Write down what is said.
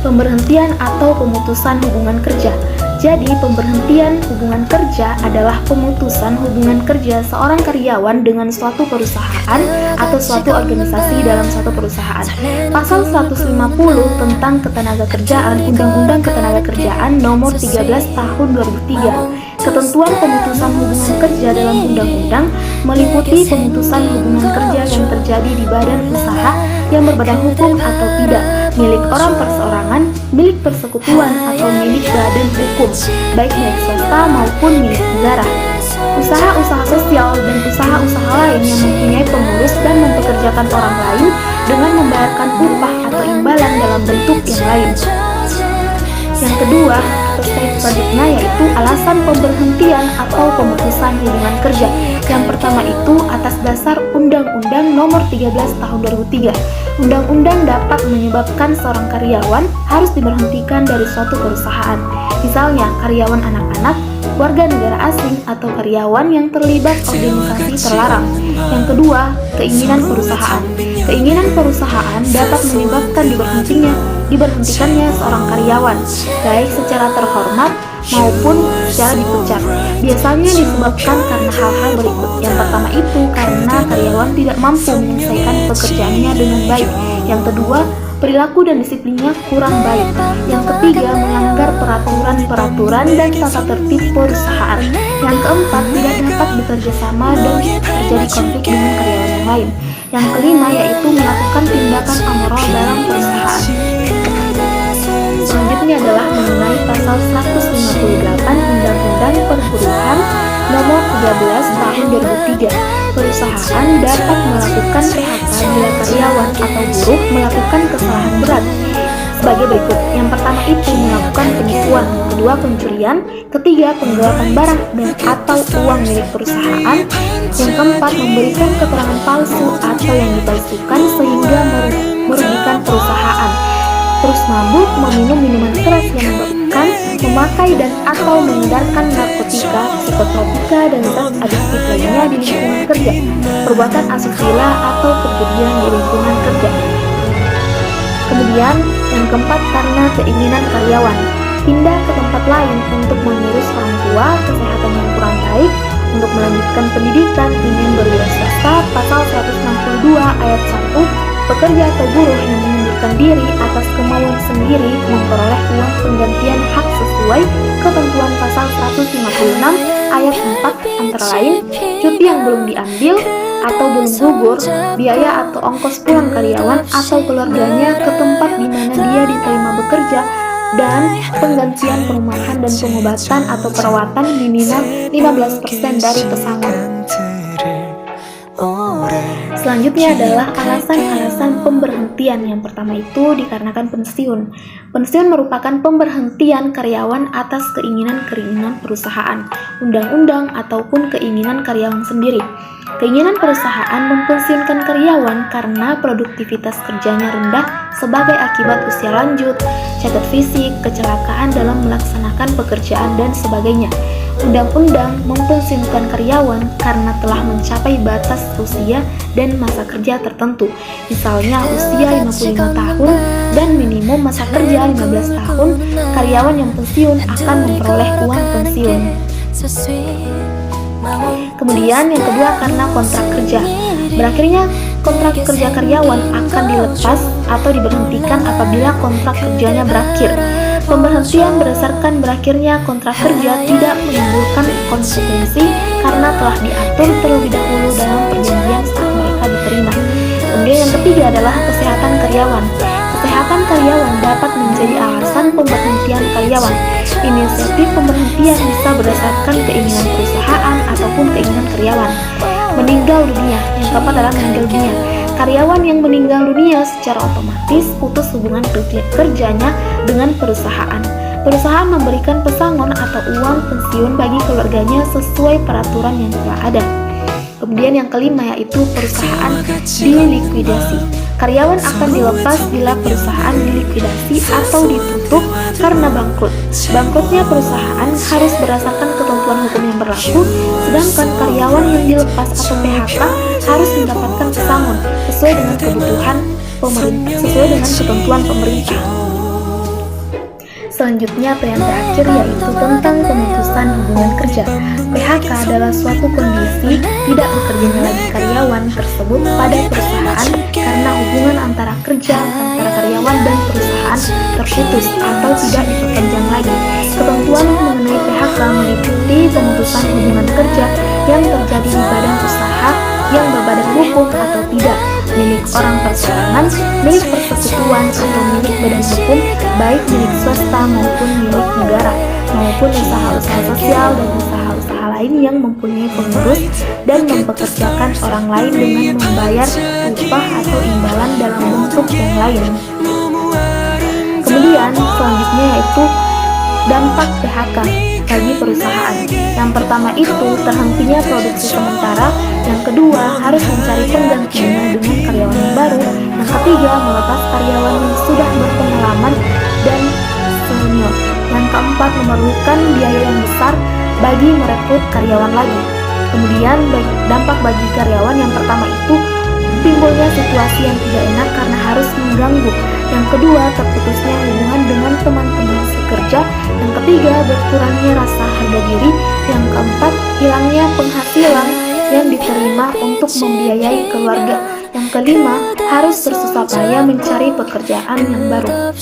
Pemberhentian atau pemutusan hubungan kerja. Jadi, pemberhentian hubungan kerja adalah pemutusan hubungan kerja seorang karyawan dengan suatu perusahaan atau suatu organisasi dalam suatu perusahaan. Pasal 150 tentang Ketenagakerjaan Undang-Undang Ketenagakerjaan Nomor 13 Tahun 2003. Ketentuan pemutusan hubungan kerja dalam undang-undang meliputi pemutusan hubungan kerja yang terjadi di badan usaha yang berbadan hukum atau tidak, milik orang perseorangan, milik persekutuan, atau milik badan hukum, baik milik swasta maupun milik negara. Usaha-usaha sosial dan usaha-usaha lain yang mempunyai pengurus dan mempekerjakan orang lain dengan membayarkan upah atau imbalan dalam bentuk yang lain. Yang kedua, selanjutnya yaitu alasan pemberhentian atau pemutusan hubungan kerja. Yang pertama itu atas dasar Undang-Undang Nomor 13 Tahun 2003. Undang-undang dapat menyebabkan seorang karyawan harus diberhentikan dari suatu perusahaan. Misalnya, karyawan anak-anak, warga negara asing, atau karyawan yang terlibat organisasi terlarang. Yang kedua, keinginan perusahaan. Keinginan perusahaan dapat menyebabkan diberhentikannya seorang karyawan, baik secara terhormat maupun secara dipecat. Biasanya disebabkan karena hal-hal berikut. Yang pertama itu karena karyawan tidak mampu menyelesaikan pekerjaannya dengan baik. Yang kedua, perilaku dan disiplinnya kurang baik. Yang ketiga, melanggar peraturan dan tata tertib perusahaan. Yang keempat, tidak dapat bekerja sama dan terjadi konflik dengan karyawan yang lain. Yang kelima yaitu melakukan tindakan amoral dalam perusahaan. Selanjutnya adalah mengenai pasal 158 Undang-Undang Perburuhan Nomor 13 Tahun 2003. Perusahaan dapat melakukan PHK bila karyawan atau buruh melakukan kesalahan berat sebagai berikut. Yang pertama itu melakukan penipuan, kedua pencurian, ketiga penggelapan barang dan atau uang milik perusahaan, yang keempat memberikan keterangan palsu atau yang dipalsukan sehingga merugikan perusahaan, terus mabuk, meminum minuman keras yang memabukkan, memakai dan atau mengedarkan narkotika, psikotropika dan zat adiktif lainnya di lingkungan kerja, perbuatan asusila atau perjudian di lingkungan kerja. Kemudian yang keempat karena keinginan karyawan pindah ke tempat lain untuk mengurus orang tua, kesehatan yang kurang baik, untuk melanjutkan pendidikan, ingin berwirausaha. Pasal 162 ayat 1, pekerja atau buruh yang mengundurkan diri atas kemauan sendiri memperoleh uang penggantian hak sesuai ketentuan pasal 156 ayat 4 antara lain cuti yang belum diambil atau belum gugur, biaya atau ongkos pulang karyawan atau keluarganya ke tempat di mana dia diterima bekerja, dan penggantian perumahan dan pengobatan atau perawatan minimal 15% dari pesangon. Selanjutnya adalah alasan-alasan pemberhentian. Yang pertama itu dikarenakan pensiun. Pensiun merupakan pemberhentian karyawan atas keinginan perusahaan, undang-undang, ataupun keinginan karyawan sendiri. Keinginan perusahaan mempensiunkan karyawan karena produktivitas kerjanya rendah sebagai akibat usia lanjut, cacat fisik, kecelakaan dalam melaksanakan pekerjaan, dan sebagainya. Undang-undang mempensiunkan karyawan karena telah mencapai batas usia dan masa kerja tertentu, misalnya usia 55 tahun dan minimum masa kerja 15 tahun, karyawan yang pensiun akan memperoleh uang pensiun. Kemudian yang kedua karena kontrak kerja. Berakhirnya kontrak kerja karyawan akan dilepas atau diberhentikan apabila kontrak kerjanya berakhir. Pemberhentian berdasarkan berakhirnya kontrak kerja tidak menimbulkan konsekuensi karena telah diatur terlebih dahulu dalam perjanjian saat mereka diterima. Kemudian yang ketiga adalah kesehatan karyawan. Kesehatan karyawan dapat menjadi alasan pemberhentian karyawan. Inisiatif pemberhentian bisa berdasarkan keinginan perusahaan ataupun keinginan karyawan. Meninggal dunia. Yang keempat adalah meninggal dunia. Karyawan yang meninggal dunia secara otomatis putus hubungan kerjanya dengan perusahaan. Perusahaan memberikan pesangon atau uang pensiun bagi keluarganya sesuai peraturan yang telah ada. Kemudian yang kelima yaitu perusahaan dilikuidasi. Karyawan akan dilepas bila perusahaan dilikuidasi atau ditutup karena bangkrut. Bangkrutnya perusahaan harus berdasarkan ketentuan hukum yang berlaku, sedangkan karyawan yang dilepas atau PHK harus mendapatkan pesangon sesuai dengan kebutuhan pemerintah, sesuai dengan ketentuan pemerintah. Selanjutnya atau yang terakhir yaitu tentang pemutusan hubungan kerja. PHK adalah suatu kondisi tidak bekerjanya lagi karyawan tersebut pada perusahaan karena hubungan antara karyawan dan perusahaan terputus atau tidak diperpanjang lagi. Ketentuan mengenai PHK meliputi pemutusan hubungan kerja yang terjadi di badan usaha yang berbadan hukum atau tidak, milik orang perseorangan, milik persekutuan atau milik badan hukum, baik milik swasta maupun milik negara, maupun usaha-usaha sosial dan usaha-usaha lain yang mempunyai pengurus dan mempekerjakan orang lain dengan membayar upah atau imbalan dalam bentuk yang lain. Kemudian selanjutnya yaitu dampak PHK bagi perusahaan. Yang pertama itu terhentinya produksi sementara, yang kedua harus mencari penggantinya dengan karyawan yang baru, yang ketiga melepas karyawan yang sudah berpengalaman dan senior, yang keempat memerlukan biaya yang besar bagi merekrut karyawan lagi. Kemudian dampak bagi karyawan yang pertama itu timbulnya situasi yang tidak enak karena harus mengganggu. Yang kedua, terputusnya hubungan dengan teman-teman sekerja. Yang ketiga, berkurangnya rasa harga diri. Yang keempat, hilangnya penghasilan yang diterima untuk membiayai keluarga. Yang kelima, harus bersusah payah mencari pekerjaan yang baru.